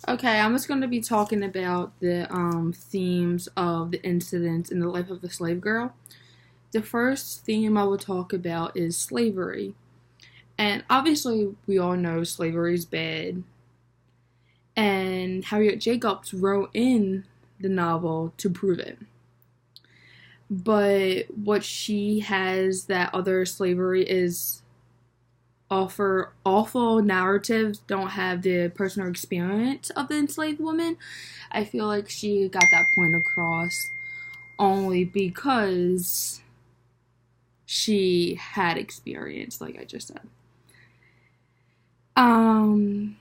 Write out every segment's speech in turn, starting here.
Okay, I'm just going to be talking about the themes of the incidents in the life of a slave girl. The first theme I will talk about is slavery. And obviously, we all know slavery is bad. And Harriet Jacobs wrote in the novel to prove it. But what she has that other slavery is offer awful narratives don't have the personal experience of the enslaved woman. I feel like she got that point across only because she had experience, like I just said. Um,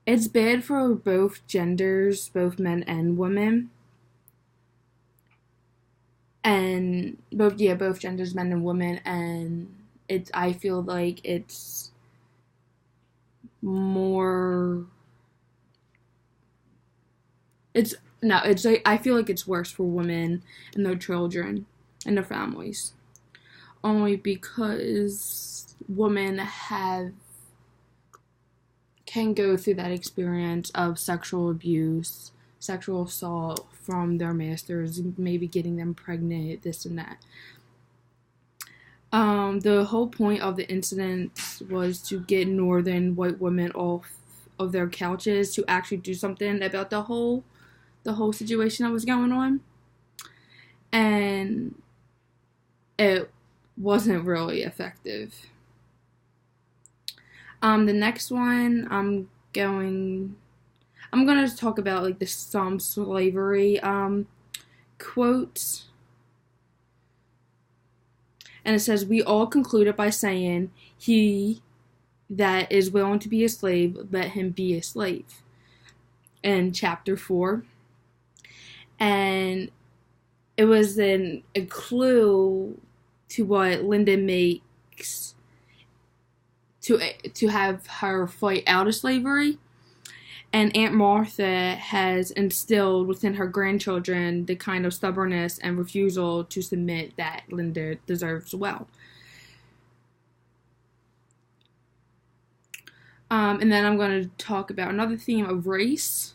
it's bad for both genders, both men and women, and both genders, men and women, and it's. I feel like it's more. It's no. It's like I feel like it's worse for women and their children and their families, only because women have can go through that experience of sexual abuse, sexual assault from their masters, maybe getting them pregnant, this and that. The whole point of the incident was to get northern white women off of their couches to actually do something about the whole situation that was going on, and it wasn't really effective. The next one I'm gonna talk about like the some slavery quotes, and it says, "We all concluded by saying, he that is willing to be a slave, let him be a slave." In chapter 4, and it was a clue to what Linda makes to have her fight out of slavery. And Aunt Martha has instilled within her grandchildren the kind of stubbornness and refusal to submit that Linda deserves well. And then I'm going to talk about another theme of race.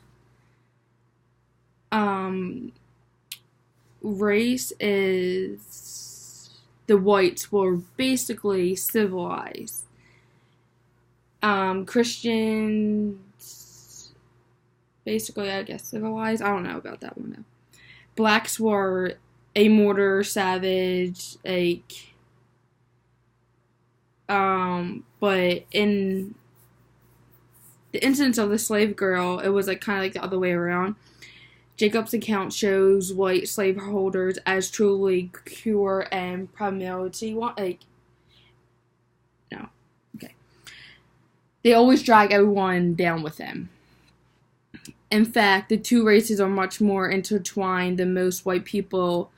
Race is the whites were basically civilized. Christians, basically, I guess, civilized. I don't know about that one though. Blacks were a mortar savage, like, but in the instance of the slave girl, it was like kind of like the other way around. Jacob's account shows white slaveholders as truly pure and primality. Like, no, okay. They always drag everyone down with them. In fact, the two races are much more intertwined than most white people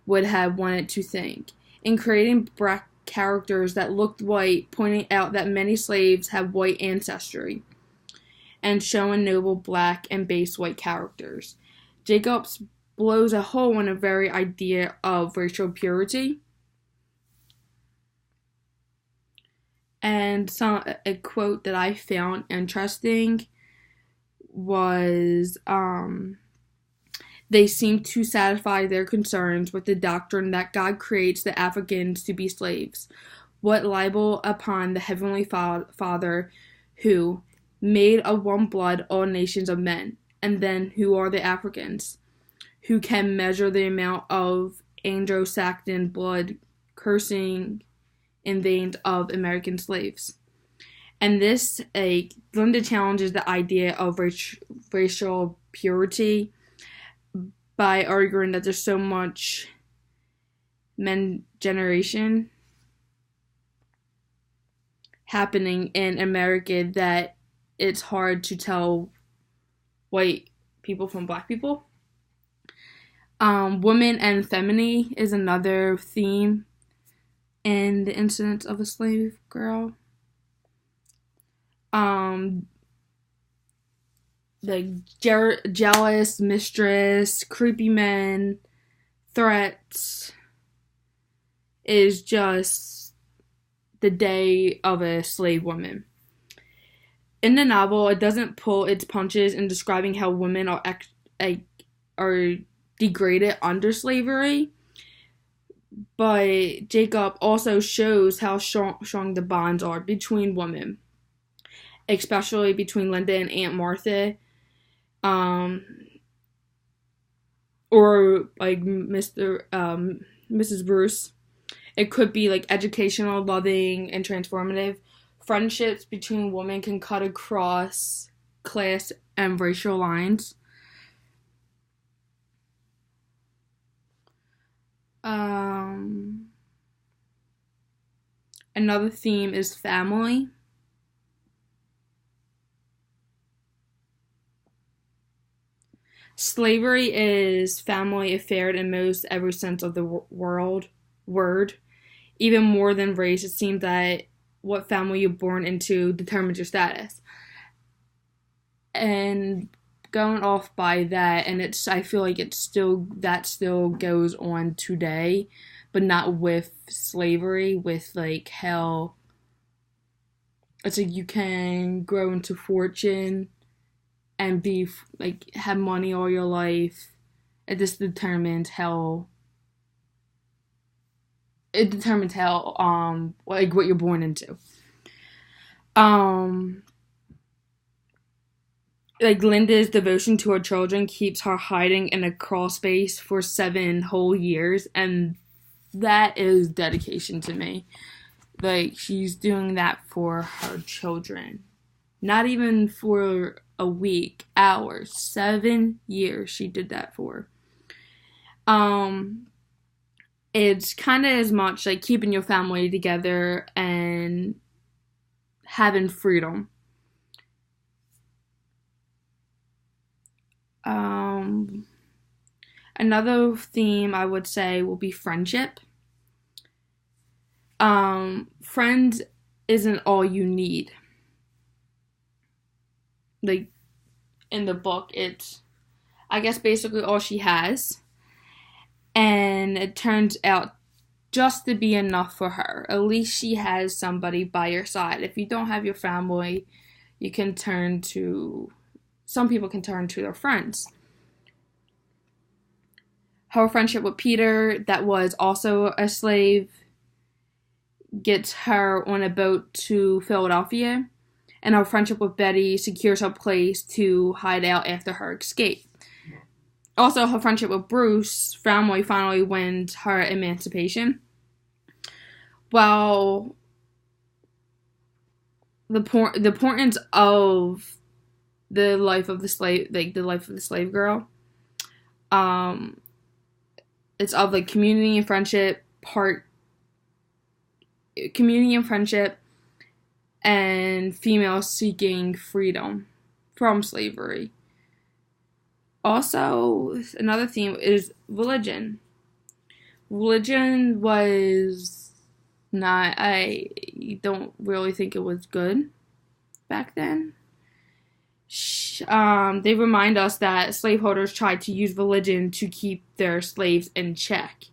would have wanted to think. In creating black characters that looked white, pointing out that many slaves have white ancestry, and showing noble black and base white characters, Jacobs blows a hole in the very idea of racial purity. And a quote that I found interesting was, they seem to satisfy their concerns with the doctrine that God creates the Africans to be slaves. What libel upon the Heavenly Father, who made of one blood all nations of men, and then who are the Africans, who can measure the amount of Anglo-Saxon blood coursing in veins of American slaves. And this, Linda challenges the idea of racial purity by arguing that there's so much men generation happening in America that it's hard to tell white people from black people. Women and femininity is another theme in the incidents of a slave girl. The jealous mistress, creepy men, threats is just the day of a slave woman. In the novel, it doesn't pull its punches in describing how women are degraded under slavery, but Jacob also shows how strong the bonds are between women, especially between Linda and Aunt Martha, um, or like Mrs. Bruce. It could be like educational, loving, and transformative. Friendships between women can cut across class and racial lines. Um, Another theme is family. Slavery is family affair in most every sense of the word. Even more than race, it seems that what family you're born into determines your status. And going off by that, and I feel like that still goes on today, but not with slavery, with like how it's like you can grow into fortune and be like have money all your life. It determines how like what you're born into. Um like Linda's devotion to her children keeps her hiding in a crawl space for 7 whole years, and that is dedication to me. Like she's doing that for her children. Not even for a week, hours, 7 years she did that for. Um it's kind of as much like keeping your family together and having freedom. Um, Another theme I would say will be friendship. Friends isn't all you need. Like in the book, it's I guess basically all she has, and it turns out just to be enough for her. At least she has somebody by your side. If you don't have your family, you can turn to some people can turn to their friends. Her friendship with Peter, that was also a slave, gets her on a boat to Philadelphia, and her friendship with Betty secures her place to hide out after her escape. Also, her friendship with Bruce family finally wins her emancipation. While the importance of the life of the slave, like the life of the slave girl, um, it's of like community and friendship, and females seeking freedom from slavery. Also, another theme is religion. Religion was not, I don't really think it was good back then. They remind us that slaveholders tried to use religion to keep their slaves in check.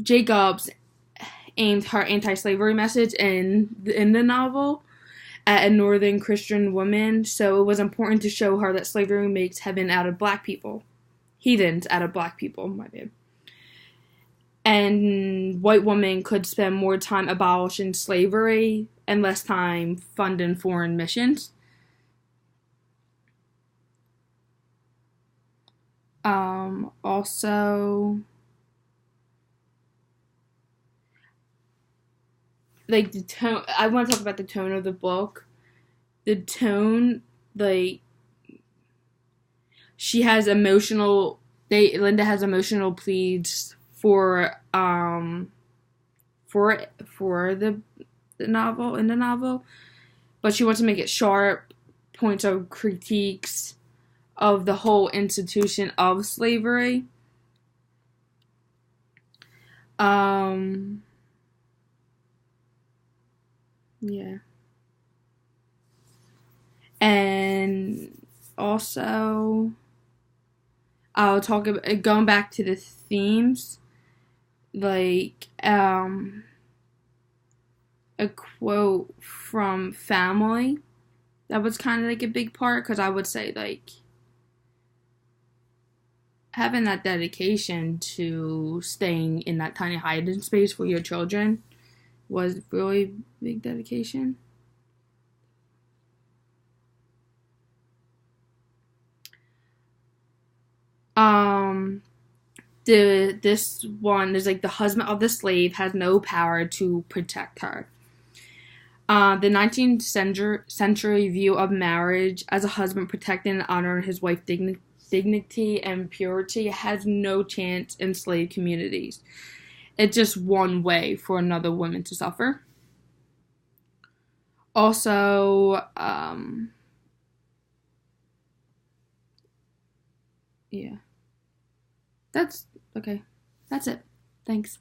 Jacobs aimed her anti-slavery message in the novel at a northern Christian woman, so it was important to show her that slavery makes heathens out of black people. My bad. And white women could spend more time abolishing slavery and less time funding foreign missions. Also, like the tone, I want to talk about the tone of the book. The tone, like, Linda has emotional pleas for the novel, but she wants to make it sharp, points of critiques of the whole institution of slavery. Yeah. And also, I'll talk about going back to the themes. like a quote from family that was kind of like a big part, because I would say like having that dedication to staying in that tiny hiding space for your children was really big dedication. Um, this one is like the husband of the slave has no power to protect her. The 19th century view of marriage as a husband protecting and honoring his wife's dignity and purity has no chance in slave communities. It's just one way for another woman to suffer. Also, yeah, that's okay. That's it. Thanks.